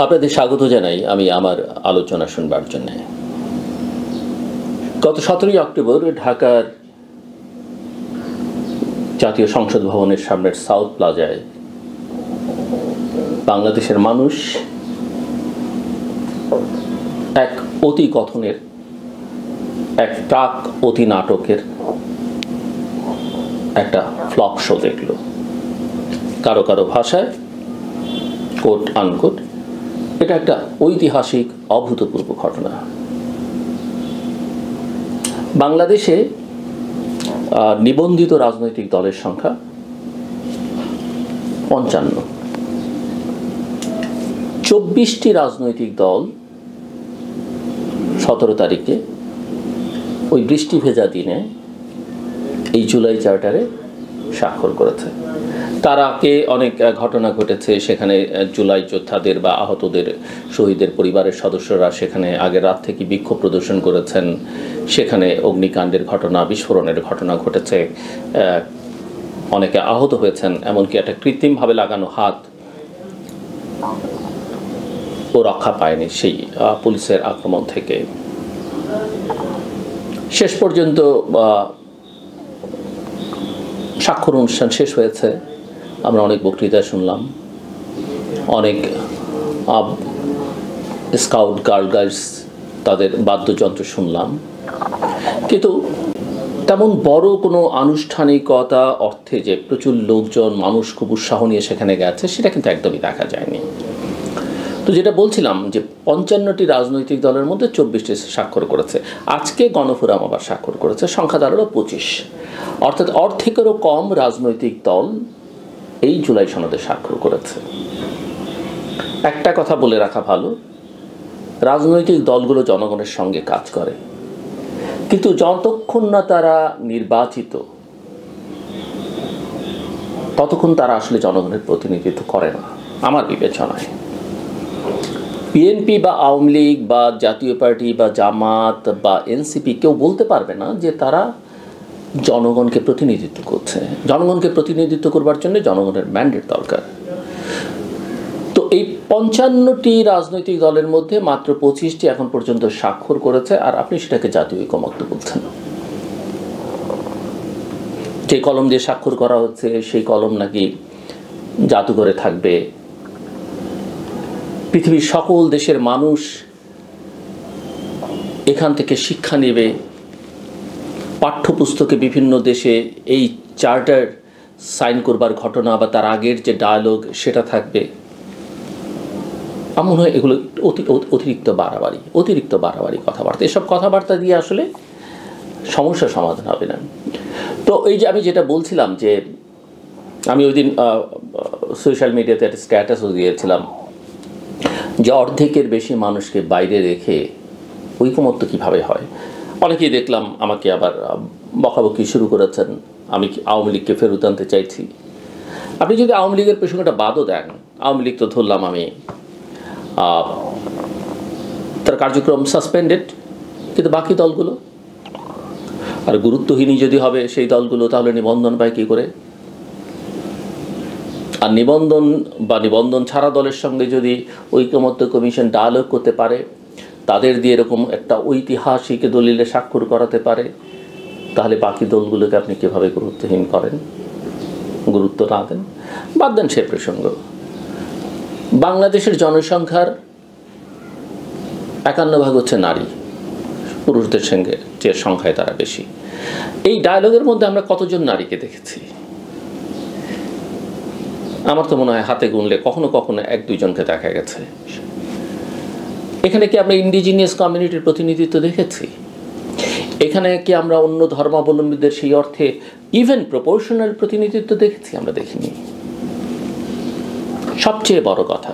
আপনাদের স্বাগত জানাই আমি আমার আলোচনা শুনবার জন্য। গত 17ই অক্টোবর ঢাকার জাতীয় সংসদ ভবনের সামনের সাউথ প্লাজায় বাংলাদেশের মানুষ এক অতি কথনের, এক প্রাক অতি নাটকের একটা ফ্লপ শো দেখল। কারো কারো ভাষায় কোট আনকোট এটা একটা ঐতিহাসিক অভূতপূর্ব ঘটনা। বাংলাদেশে নিবন্ধিত রাজনৈতিক দলের সংখ্যা 55। 24টি রাজনৈতিক দল 17 তারিখে ওই বৃষ্টি ভেজা দিনে এই জুলাই চার্টারে স্বাক্ষর করেছে। তার আগে অনেক ঘটনা ঘটেছে, সেখানে জুলাই যোদ্ধাদের বা আহতদের শহীদের পরিবারের সদস্যরা সেখানে আগের রাত থেকে বিক্ষোভ প্রদর্শন করেছেন, সেখানে অগ্নিকাণ্ডের ঘটনা, বিস্ফোরণের ঘটনা ঘটেছে, অনেকে আহত হয়েছেন, এমনকি একটা কৃত্রিমভাবে লাগানো হাত ও রক্ষা পায়নি সেই পুলিশের আক্রমণ থেকে। শেষ পর্যন্ত স্বাক্ষর অনুষ্ঠান শেষ হয়েছে, আমরা অনেক বক্তৃতা শুনলাম, অনেক স্কাউট গার্লস তাদের বাদ্যযন্ত্র শুনলাম, কিন্তু তেমন বড় কোনো আনুষ্ঠানিকতা অর্থে যে প্রচুর লোকজন, মানুষ খুব উৎসাহ নিয়ে সেখানে গেছে সেটা কিন্তু একদমই দেখা যায়নি। তো যেটা বলছিলাম যে 55টি রাজনৈতিক দলের মধ্যে 24টি স্বাক্ষর করেছে। আজকে গণফোরাম আবার স্বাক্ষর করেছে, সংখ্যা দাঁড়ালো 25, অর্থাৎ অর্ধেকেরও কম রাজনৈতিক দল এই জুলাই সনদে স্বাক্ষর করেছে। একটা কথা বলে রাখা ভালো, রাজনৈতিক দলগুলো জনগণের সঙ্গে কাজ করে, কিন্তু যতক্ষণ না তারা নির্বাচিত ততক্ষণ তারা আসলে জনগণের প্রতিনিধিত্ব করে না আমার বিবেচনায়। বিএনপি বা আওয়ামী লীগ বা জাতীয় পার্টি বা জামাত বা এনসিপি কেউ বলতে পারবে না যে তারা জনগণকে প্রতিনিধিত্ব করছে। জনগণকে প্রতিনিধিত্ব করবার জন্য জনগণের ম্যান্ডেট দরকার। তো এই 55টি রাজনৈতিক দলের মধ্যে মাত্র 25টি এখন পর্যন্ত স্বাক্ষর করেছে, আর আপনি সেটাকে জাতীয় ঐকমত্য বলছেন। যে কলম দিয়ে স্বাক্ষর করা হচ্ছে সেই কলম নাকি জাদুঘরে থাকবে, পৃথিবীর সকল দেশের মানুষ এখান থেকে শিক্ষা নেবে, পাঠ্যপুস্তকে বিভিন্ন দেশে এই চার্টার সাইন করবার ঘটনা বা তার আগের যে ডায়ালগ সেটা থাকবে। আমার মনে হয় এগুলো অতিরিক্ত বাড়াবাড়ি কথাবার্তা। এসব কথাবার্তা দিয়ে আসলে সমস্যার সমাধান হবে না। তো এই যে আমি যেটা বলছিলাম যে আমি ওই দিন সোশ্যাল মিডিয়াতে একটা স্ট্যাটাসও দিয়েছিলাম যে অর্ধেকের বেশি মানুষকে বাইরে রেখে ঐকমত্য কীভাবে হয়। অনেকেই দেখলাম আমাকে আবার বকাবকি শুরু করেছেন, আমি আওয়ামী লীগকে ফেরত আনতে চাইছি। আপনি যদি আওয়ামী লীগের প্রসঙ্গটা বাদও দেন, আওয়ামী লীগ তো ধরলাম আমি তার কার্যক্রম সাসপেন্ডেড, কিন্তু বাকি দলগুলো, আর গুরুত্বহীনই যদি হবে সেই দলগুলো, তাহলে নিবন্ধন পায় কী করে? আর নিবন্ধন ছাড়া দলের সঙ্গে যদি ঐকমত্য কমিশন ডায়ালগ করতে পারে, তাদের দিয়ে এরকম একটা ঐতিহাসিক দলিলে স্বাক্ষর করাতে পারে, তাহলে বাকি দলগুলোকে আপনি কীভাবে গুরুত্বহীন করেন, গুরুত্ব না দেন? বাদ দেন সে প্রসঙ্গ। বাংলাদেশের জনসংখ্যার 51% হচ্ছে নারী, পুরুষদের সঙ্গে যে সংখ্যায় তারা বেশি। এই ডায়ালগের মধ্যে আমরা কতজন নারীকে দেখেছি? আমার তো মনে হয় হাতে গুনলে কখনো কখনো 1-2জনকে দেখা গেছে। এখানে কি আমরা ইন্ডিজিনিয়াস কমিউনিটির প্রতিনিধিত্ব দেখেছি? এখানে কি আমরা অন্য ধর্মাবলম্বীদের সেই অর্থে ইভেন প্রপোর্শনাল প্রতিনিধিত্ব দেখেছি? আমরা দেখিনি। সবচেয়ে বড় কথা,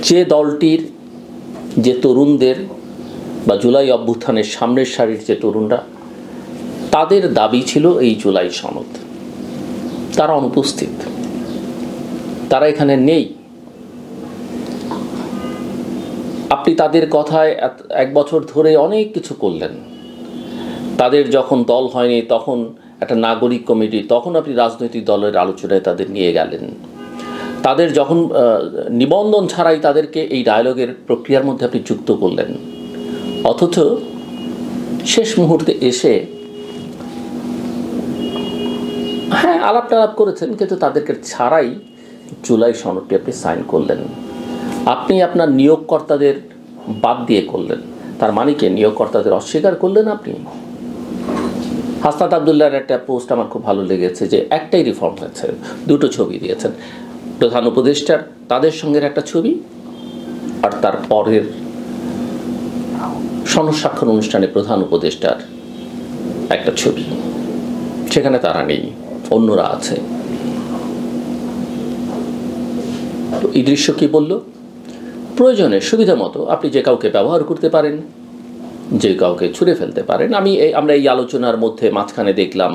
যে দলটির যে তরুণদের বা জুলাই অভ্যুত্থানের সামনের সারির যে তরুণরা, তাদের দাবি ছিল এই জুলাই সনদ, তারা অনুপস্থিত, তারা এখানে নেই। আপনি তাদের কথায় 1 বছর ধরে অনেক কিছু করলেন, তাদের যখন দল হয়নি তখন একটা নাগরিক কমিটি, তখন আপনি রাজনৈতিক দলের আলোচনায় তাদের নিয়ে গেলেন, তাদের যখন নিবন্ধন ছাড়াই তাদেরকে এই ডায়ালগের প্রক্রিয়ার মধ্যে আপনি যুক্ত করলেন, অথচ শেষ মুহূর্তে এসে হ্যাঁ আলাপ টালাপ করেছেন, কিন্তু তাদেরকে ছাড়াই জুলাই সনদটি আপনি সাইন করলেন। আপনি আপনার নিয়োগকর্তাদের বাদ দিয়ে করলেন, তার মানে কি নিয়োগকর্তাদের অস্বীকার করলেন আপনি? হাসনাত আবদুল্লাহর একটা পোস্ট আমার খুব ভালো লেগেছে, যে একটাই রিফর্ম হয়েছে, দুটো ছবি দিয়েছেন, প্রধান উপদেষ্টার তাদের সঙ্গে একটা ছবি আর তার পরের সনদ স্বাক্ষর অনুষ্ঠানে প্রধান উপদেষ্টার একটা ছবি, সেখানে তারা নেই, অন্যরা আছে। তো এই দৃশ্য কি বলল? প্রয়োজনে সুবিধা মতো আপনি যে কাউকে ব্যবহার করতে পারেন, যে কাউকে ছুঁড়ে ফেলতে পারেন। আমরা এই আলোচনার মধ্যে মাঝখানে দেখলাম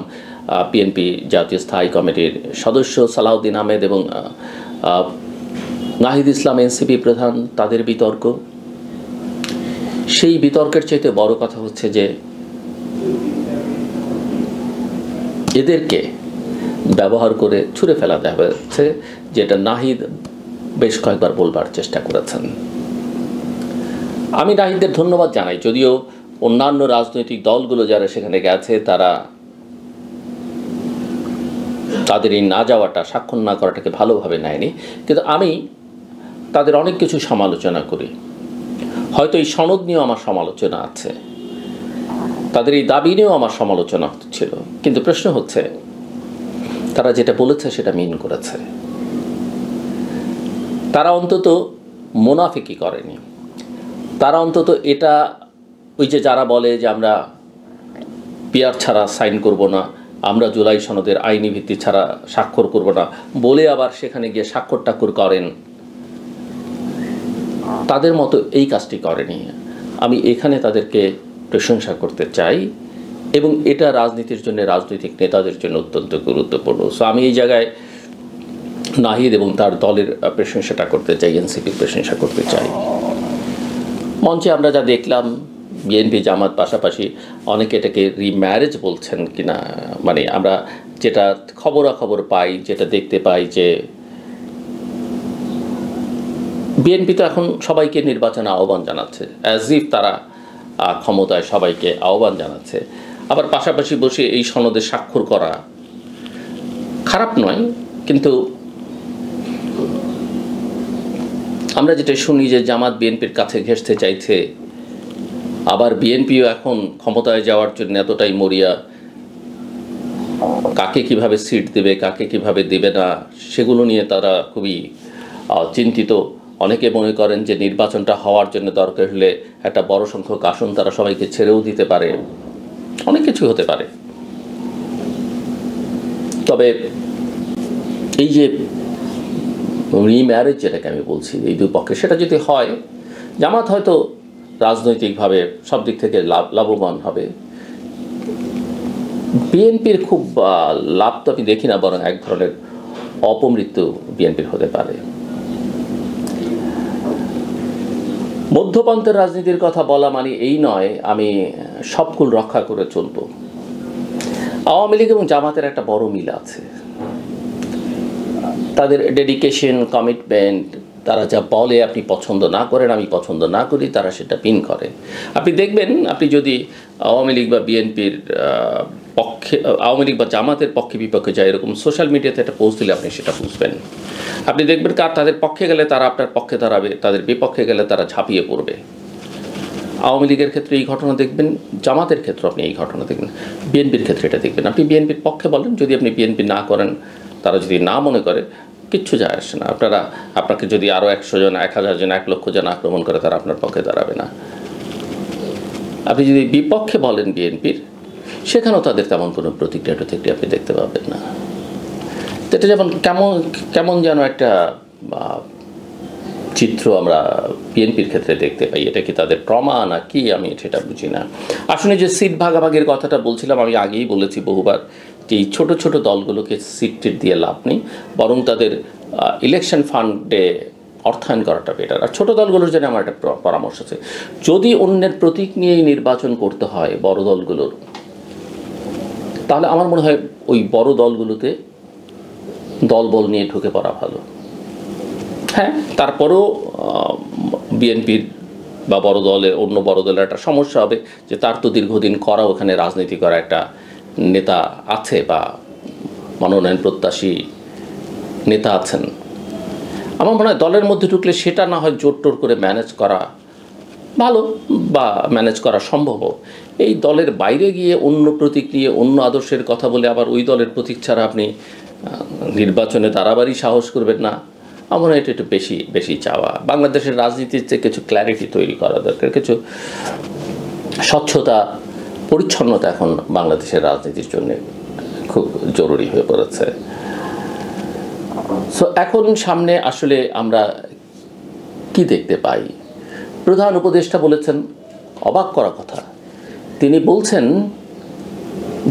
বিএনপি জাতীয় স্থায়ী কমিটির সদস্য সালাউদ্দিন আহমেদ এবং নাহিদ ইসলাম এনসিপি প্রধান, তাদের বিতর্ক। সেই বিতর্কের চাইতে বড় কথা হচ্ছে যে এদেরকে ব্যবহার করে ছুঁড়ে ফেলা দেওয়া হচ্ছে, যেটা নাহিদ বেশ কয়েকবার বলবার চেষ্টা করেছেন। আমি নাহিদদের ধন্যবাদ জানাই, যদিও অন্যান্য রাজনৈতিক দলগুলো যারা সেখানে গেছে তারা তাদের এই না যাওয়াটা, স্বাক্ষর না করাটাকে ভালোভাবে নেয়নি, কিন্তু আমি তাদের অনেক কিছু সমালোচনা করি। হয়তো এই সনদ নিয়েও আমার সমালোচনা আছে, তাদের এই দাবি নিয়েও আমার সমালোচনা ছিল, কিন্তু প্রশ্ন হচ্ছে তারা যেটা বলেছে সেটা মিন করেছে। তারা অন্তত মুনাফিকি করেনি, তারা অন্তত এটা, ওই যে যারা বলে যে আমরা পিআর ছাড়া সাইন করব না, আমরা জুলাই সনদের আইনি ভিত্তি ছাড়া স্বাক্ষর করব না বলে আবার সেখানে গিয়ে স্বাক্ষর টাক্ষর করেন, তাদের মতো এই কাজটি করেনি। আমি এখানে তাদেরকে প্রশংসা করতে চাই, এবং এটা রাজনীতির জন্য, রাজনৈতিক নেতাদের জন্য অত্যন্ত গুরুত্বপূর্ণ। সো আমি এই জায়গায় নাহিদ এবং তার দলের প্রশংসাটা করতে চাই, এনসিপির প্রশংসা করতে চাই। মঞ্চে আমরা যা দেখলাম, বিএনপি জামাত পাশাপাশি অনেকে এটাকে রিম্যারেজ বলছেন কিনা, মানে আমরা যেটা খবরাখবর পাই, যেটা দেখতে পাই, যে বিএনপি তো এখন সবাইকে নির্বাচনে আহ্বান জানাচ্ছে, অ্যাজ ইফ তারা ক্ষমতায় সবাইকে আহ্বান জানাচ্ছে। আবার পাশাপাশি বসে এই সনদে স্বাক্ষর করা খারাপ নয়, কিন্তু আমরা যেটা শুনি যে জামাত বিএনপির কাছে ঘেঁষতে চাইছে, আবার বিএনপিও এখন ক্ষমতায় যাওয়ার জন্য এতটাই মরিয়া, কাকে কিভাবে সিট দেবে, কাকে কিভাবে দেবে না, সেগুলো নিয়ে তারা খুবই চিন্তিত। অনেকে মনে করেন যে নির্বাচনটা হওয়ার জন্য দরকার হলে একটা বড় সংখ্যক আসন তারা সবাইকে ছেড়েও দিতে পারে, অনেক কিছু হতে পারে। তবে এই যে রিম্যারেজ যেটাকে আমি বলছি এই দুপক্ষে, সেটা যদি হয়, জামাত হয়তো রাজনৈতিকভাবে সব দিক থেকে লাভবান হবে। বিএনপির খুব লাভ তো আমি দেখি না, বরং এক ধরনের অপমৃত্যু বিএনপির হতে পারে। মধ্যপন্থের রাজনীতির কথা বলা মানে এই নয় আমি সবকুল রক্ষা করে চলব। আওয়ামী লীগ এবং জামাতের একটা বড় মিল আছে, তাদের ডেডিকেশন, কমিটমেন্ট, তারা যা বলে আপনি পছন্দ না করেন, আমি পছন্দ না করি, তারা সেটা পিন করে। আপনি দেখবেন, আপনি যদি আওয়ামী লীগ বা বিএনপির পক্ষে, আওয়ামী লীগ বা জামাতের পক্ষে বিপক্ষে যায়, এরকম সোশ্যাল মিডিয়াতে একটা পোস্ট দিলে আপনি সেটা বুঝবেন। আপনি দেখবেন তাদের পক্ষে গেলে তারা আপনার পক্ষে দাঁড়াবে, তাদের বিপক্ষে গেলে তারা ঝাঁপিয়ে পড়বে। আওয়ামী লীগের ক্ষেত্রে এই ঘটনা দেখবেন, জামাতের ক্ষেত্রে আপনি এই ঘটনা দেখবেন, বিএনপির ক্ষেত্রে এটা দেখবেন। আপনি বিএনপির পক্ষে বলেন, যদি আপনি বিএনপি না করেন, তারা যদি না মনে করে, কিচ্ছু যায় আসে না। আপনাকে যদি আরও 100 জন, 1000 জন, 1 লক্ষ জন আক্রমণ করে, তারা আপনার পক্ষে দাঁড়াবে না। আপনি যদি বিপক্ষে বলেন বিএনপির, সেখানেও তাদের তেমন কোনো প্রতিক্রিয়া আপনি দেখতে পাবেন না। এটা যেমন কেমন যেন একটা চিত্র আমরা বিএনপির ক্ষেত্রে দেখতে পাই। এটা কি তাদের ট্রমা না কি, আমি সেটা বুঝি না। আসলে যে সিট ভাগাভাগির কথাটা বলছিলাম, আমি আগেই বলেছি বহুবার যে এই ছোটো ছোটো দলগুলোকে সিট দিয়ে লাভ নেই, বরং তাদের ইলেকশন ফান্ডে অর্থায়ন করাটা বেটার। আর ছোটো দলগুলোর জন্য আমার একটা পরামর্শ আছে, যদি অন্যের প্রতীক নিয়েই নির্বাচন করতে হয় বড় দলগুলোর, তাহলে আমার মনে হয় ওই বড় দলগুলোতে দলবল নিয়ে ঢুকে পড়া ভালো। হ্যাঁ, তারপরেও বিএনপির বা বড় দলের অন্য বড় দলের একটা সমস্যা হবে যে তার তো দীর্ঘদিন করা ওখানে রাজনীতি করা একটা নেতা আছে বা মনোনয়ন প্রত্যাশী নেতা আছেন। আমার মনে হয় দলের মধ্যে ঢুকলে সেটা না হয় জোর টোর করে ম্যানেজ করা ভালো বা ম্যানেজ করা সম্ভব। এই দলের বাইরে গিয়ে অন্য প্রতীক নিয়ে অন্য আদর্শের কথা বলে আবার ওই দলের প্রতীক ছাড়া আপনি নির্বাচনে দাঁড়াবারই সাহস করবেন না, আমার এটা একটু বেশি চাওয়া। বাংলাদেশের রাজনীতিতে কিছু ক্ল্যারিটি তৈরি করা দরকার, কিছু স্বচ্ছতা পরিচ্ছন্নতা এখন বাংলাদেশের রাজনীতির জন্য খুব জরুরি হয়ে পড়েছে। সো এখন সামনে আসলে আমরা কি দেখতে পাই? প্রধান উপদেষ্টা বলেছেন অবাক করা কথা, তিনি বলছেন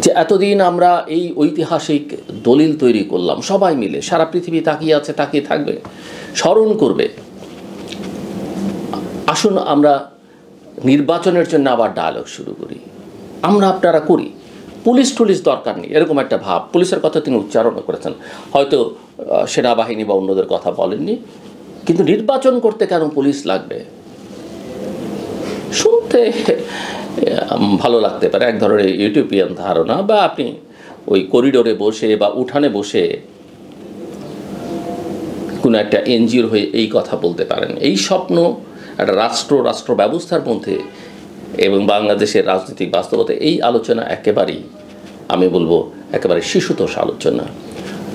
যে এতদিন আমরা এই ঐতিহাসিক দলিল তৈরি করলাম সবাই মিলে, সারা পৃথিবী তাকিয়ে আছে, তাকিয়ে থাকবে, স্মরণ করবে, আসুন আমরা নির্বাচনের জন্য আবার ডায়ালগ শুরু করি, আমরা আপনারা করি, পুলিশ টুলিশ দরকার নেই, এরকম একটা ভাব। পুলিশের কথা তিনি উচ্চারণও করেছেন, হয়তো সেনাবাহিনী বা অন্যদের কথা বলেননি, কিন্তু নির্বাচন করতে কেন পুলিশ লাগবে শুনতে ভালো লাগতে পারে, এক ধরনের ইউটোপিয়ান ধারণা, বা আপনি ওই করিডোরে বসে বা উঠানে বসে কোনো একটা এনজিওর হয়ে এই কথা বলতে পারেন। এই স্বপ্ন একটা রাষ্ট্র ব্যবস্থার মধ্যে এবং বাংলাদেশের রাজনৈতিক বাস্তবতা, এই আলোচনা একেবারেই আমি বলবো একেবারে শিশুতোষ আলোচনা।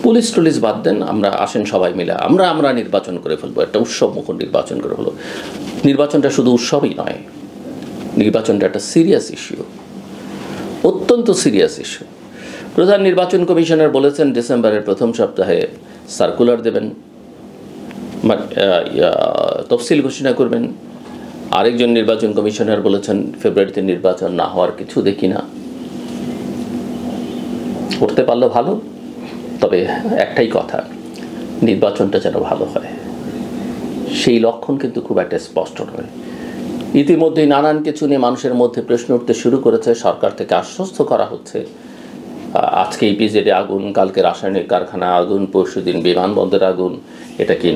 পুলিশ টুলিশ বাদ দেন, আমরা আসেন সবাই মিলে আমরা নির্বাচন করে ফেলবো, একটা উৎসবমুখর নির্বাচন করে ফেলবো। নির্বাচনটা শুধু উৎসবই নয়, নির্বাচনটা একটা সিরিয়াস ইস্যু, অত্যন্ত সিরিয়াস ইস্যু। প্রধান নির্বাচন কমিশনার বলেছেন ডিসেম্বরের প্রথম সপ্তাহে সার্কুলার দেবেন, তফসিল ঘোষণা করবেন। আরেকজন নির্বাচন কমিশনার বলেছেন ফেব্রুয়ারিতে নির্বাচন না হওয়ার কিছু দেখি না, করতে পারলে ভালো, তবে একটাই কথা, নির্বাচনটা যেন ভালো হয়, সেই লক্ষণ কিন্তু খুব একটা স্পষ্ট নয়। ইতিমধ্যেই নানান কিছু নিয়ে মানুষের মধ্যে প্রশ্ন উঠতে শুরু করেছে, সরকার থেকে আশ্বস্ত করা হচ্ছে আজকে ইপিজেডে আগুন, কালকে রাসায়নিক কারখানা আগুন, পরশুদিন বিমানবন্দরে আগুন, এটা কি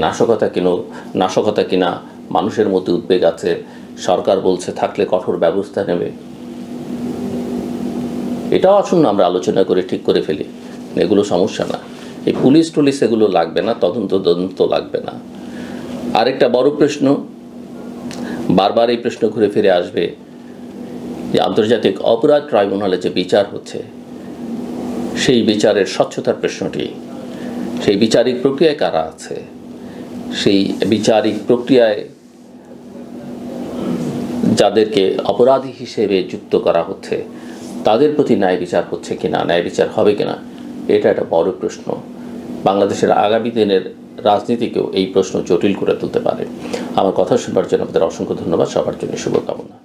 নাশকতা কিনা মানুষের মধ্যে উদ্বেগ আছে। সরকার বলছে থাকলে কঠোর ব্যবস্থা নেবে। এটাও আসুন আমরা আলোচনা করে ঠিক করে ফেলি, এগুলো সমস্যা না, এই পুলিশ টুলিশ এগুলো লাগবে না, তদন্ত লাগবে না। আরেকটা বড় প্রশ্ন, বারবার এই প্রশ্ন ঘুরে ফিরে আসবে, যে আন্তর্জাতিক অপরাধ ট্রাইব্যুনালে যে বিচার হচ্ছে সেই বিচারের স্বচ্ছতার প্রশ্নটি, সেই বিচারিক প্রক্রিয়ায় কারা আছে, সেই বিচারিক প্রক্রিয়ায় যাদেরকে অপরাধী হিসেবে যুক্ত করা হচ্ছে তাদের প্রতি ন্যায় বিচার হচ্ছে কিনা, ন্যায় বিচার হবে কিনা, এটা একটা বড় প্রশ্ন। বাংলাদেশের আগামী দিনের রাজনীতিকেও এই প্রশ্ন জটিল করে তুলতে পারে। আমার কথা শুনবার জন্য আপনাদের অসংখ্য ধন্যবাদ, সবার জন্য শুভকামনা।